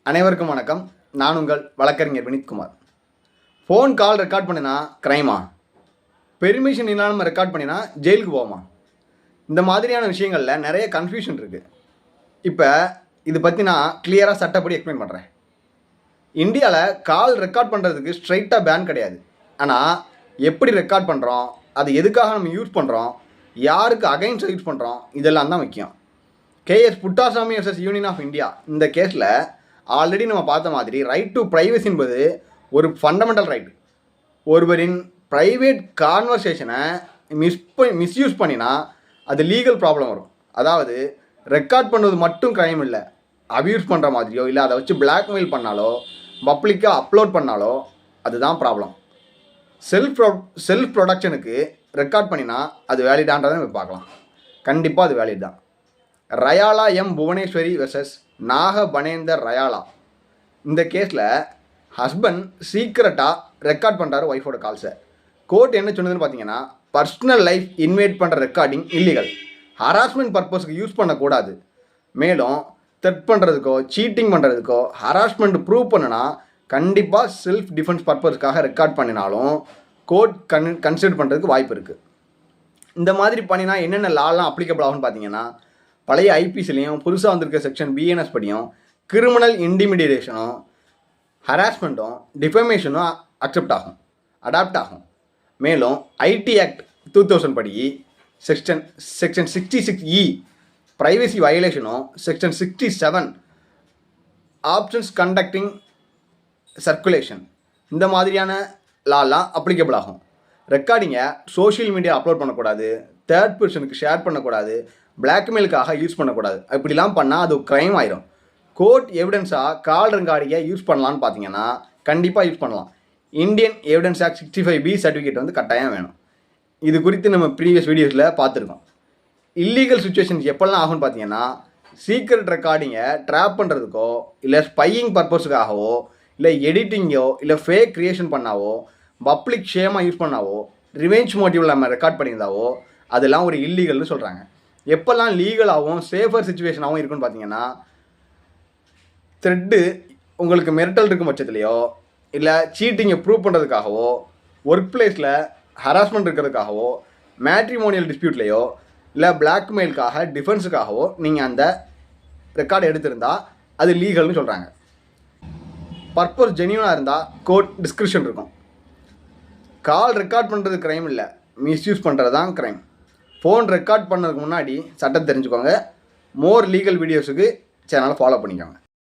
அனைவருக்கும் வணக்கம். நான் உங்கள் வழக்கறிஞர் வினித்குமார். ஃபோன் கால் ரெக்கார்ட் பண்ணினா க்ரைமா? பெர்மிஷன் இல்லாமல் ரெக்கார்ட் பண்ணினா ஜெயிலுக்கு போமா? இந்த மாதிரியான விஷயங்களில் நிறைய கன்ஃபியூஷன் இருக்குது. இப்போ இது பற்றி நான் கிளியராக சட்டப்படி எக்ஸ்பிளைன் பண்ணுறேன். இந்தியாவில் கால் ரெக்கார்ட் பண்ணுறதுக்கு ஸ்ட்ரைட்டாக பேன் கிடையாது. ஆனால் எப்படி ரெக்கார்ட் பண்ணுறோம், அது எதுக்காக நம்ம யூஸ் பண்ணுறோம், யாருக்கு அகைன்ஸ்டாக யூஸ் பண்ணுறோம், இதெல்லாம் தான் முக்கியம். KS Puttaswamy versus Union of India இந்த கேஸில் ஆல்ரெடி நம்ம பார்த்த மாதிரி ரைட் டு ப்ரைவசி என்பது ஒரு ஃபண்டமெண்டல் ரைட். ஒருவரின் ப்ரைவேட் கான்வர்சேஷனை மிஸ்யூஸ் பண்ணினா அது லீகல் ப்ராப்ளம் வரும். அதாவது ரெக்கார்ட் பண்ணுவது மட்டும் க்ரைம் இல்லை, அப்யூஸ் பண்ணுற மாதிரியோ இல்லை அதை வச்சு பிளாக்மெயில் பண்ணாலோ பப்ளிக்காக அப்லோட் பண்ணாலோ அதுதான் ப்ராப்ளம். செல்ஃப் ப்ரொடக்ஷனுக்கு ரெக்கார்ட் பண்ணினா அது வேலிடான்றதை நம்ம பார்க்கலாம். கண்டிப்பாக அது வேலிட் தான். ரயாலா எம் புவனேஸ்வரி வெர்சஸ் நாகபனேந்தர் ரயாலா இந்த கேஸில் ஹஸ்பண்ட் சீக்ரெட்டாக ரெக்கார்ட் பண்ணுறாரு ஒய்ஃபோட கால்ஸை. கோர்ட் என்ன சொன்னதுன்னு பார்த்தீங்கன்னா, பர்சனல் லைஃப் இன்வைட் பண்ணுற ரெக்கார்டிங் இல்லீகல், ஹராஸ்மெண்ட் பர்பஸ்க்கு யூஸ் பண்ணக்கூடாது. மேலும் த்ரெட் பண்ணுறதுக்கோ சீட்டிங் பண்ணுறதுக்கோ ஹராஸ்மெண்ட் ப்ரூவ் பண்ணுனா கண்டிப்பாக செல்ஃப் டிஃபென்ஸ் பர்பஸ்க்காக ரெக்கார்ட் பண்ணினாலும் கோர்ட் கன்சிடர் பண்ணுறதுக்கு வாய்ப்பு இருக்குது. இந்த மாதிரி பண்ணினா என்னென்ன லாலாம் அப்ளிகபிள் ஆகும்னு பார்த்தீங்கன்னா, பழைய ஐபிசிலையும் புதுசாக வந்திருக்க செக்ஷன் பிஎன்எஸ் படியும் கிரிமினல் இன்டிமிடியேஷனும் ஹராஸ்மெண்ட்டும் டிஃபமேஷனும் அடாப்ட் ஆகும். மேலும் ஐடி ஆக்ட் 2000 படி செக்ஷன் 66E ப்ரைவசி வயலேஷனும் செக்ஷன் 67 ஆப்ஷன்ஸ் கண்டக்டிங் சர்க்குலேஷன் இந்த மாதிரியான லாலாம் அப்ளிகபிள் ஆகும். ரெக்கார்டிங்கை சோஷியல் மீடியா அப்லோட் பண்ணக்கூடாது, தேர்ட் பர்சனுக்கு ஷேர் பண்ணக்கூடாது, பிளாக்மெயிலுக்காக யூஸ் பண்ணக்கூடாது. இப்படிலாம் பண்ணால் அது க்ரைம் ஆயிரும். கோர்ட் எவிடன்ஸாக கால் ரெக்கார்டிங்கை யூஸ் பண்ணலான்னு பார்த்தீங்கன்னா கண்டிப்பாக யூஸ் பண்ணலாம். Indian evidence act 65B certificate கட்டாயம் வேணும். இது குறித்து நம்ம ப்ரீவியஸ் வீடியோஸில் பார்த்துருக்கோம். இல்லீகல் சுச்சுவேஷன்ஸ் எப்போல்லாம் ஆகும்னு பார்த்தீங்கன்னா, சீக்ரெட் ரெக்கார்டிங்கை ட்ராப் பண்ணுறதுக்கோ இல்லை ஸ்பையிங் பர்பஸுக்காகவோ இல்லை எடிட்டிங்கோ இல்லை ஃபேக் க்ரியேஷன் பண்ணாவோ பப்ளிக் ஷேமாக யூஸ் பண்ணாவோ ரிவெஞ்ச் மோட்டிவில் நம்ம ரெக்கார்ட் பண்ணியிருந்தாவோ அதெல்லாம் ஒரு இல்லீகல்னு சொல்கிறாங்க. எப்போல்லாம் லீகலாகவும் சேஃபர் சுச்சுவேஷனாகவும் இருக்குன்னு பார்த்தீங்கன்னா, த்ரெட்டு உங்களுக்கு மிரட்டல் இருக்கும் பட்சத்துலையோ இல்லை சீட்டிங்கை ப்ரூவ் பண்ணுறதுக்காகவோ ஒர்க் பிளேஸில் ஹராஸ்மெண்ட் இருக்கிறதுக்காகவோ மேட்ரிமோனியல் டிஸ்பியூட்லேயோ இல்லை பிளாக்மெயிலுக்காக டிஃபென்ஸுக்காகவோ நீங்கள் அந்த ரெக்கார்டு எடுத்திருந்தால் அது லீகல்னு சொல்கிறாங்க. பர்பஸ் ஜென்யூனாக இருந்தால் கோர்ட் டிஸ்கிரிப்ஷன் இருக்கும். கால் ரெக்கார்ட் பண்ணுறது க்ரைம் இல்லை, மிஸ்யூஸ் பண்ணுறது தான் க்ரைம். ஃபோன் ரெக்கார்ட் பண்ணதுக்கு முன்னாடி சட்டம் தெரிஞ்சுக்கோங்க. மோர் லீகல் வீடியோஸுக்கு சேனலை ஃபாலோ பண்ணிக்கோங்க.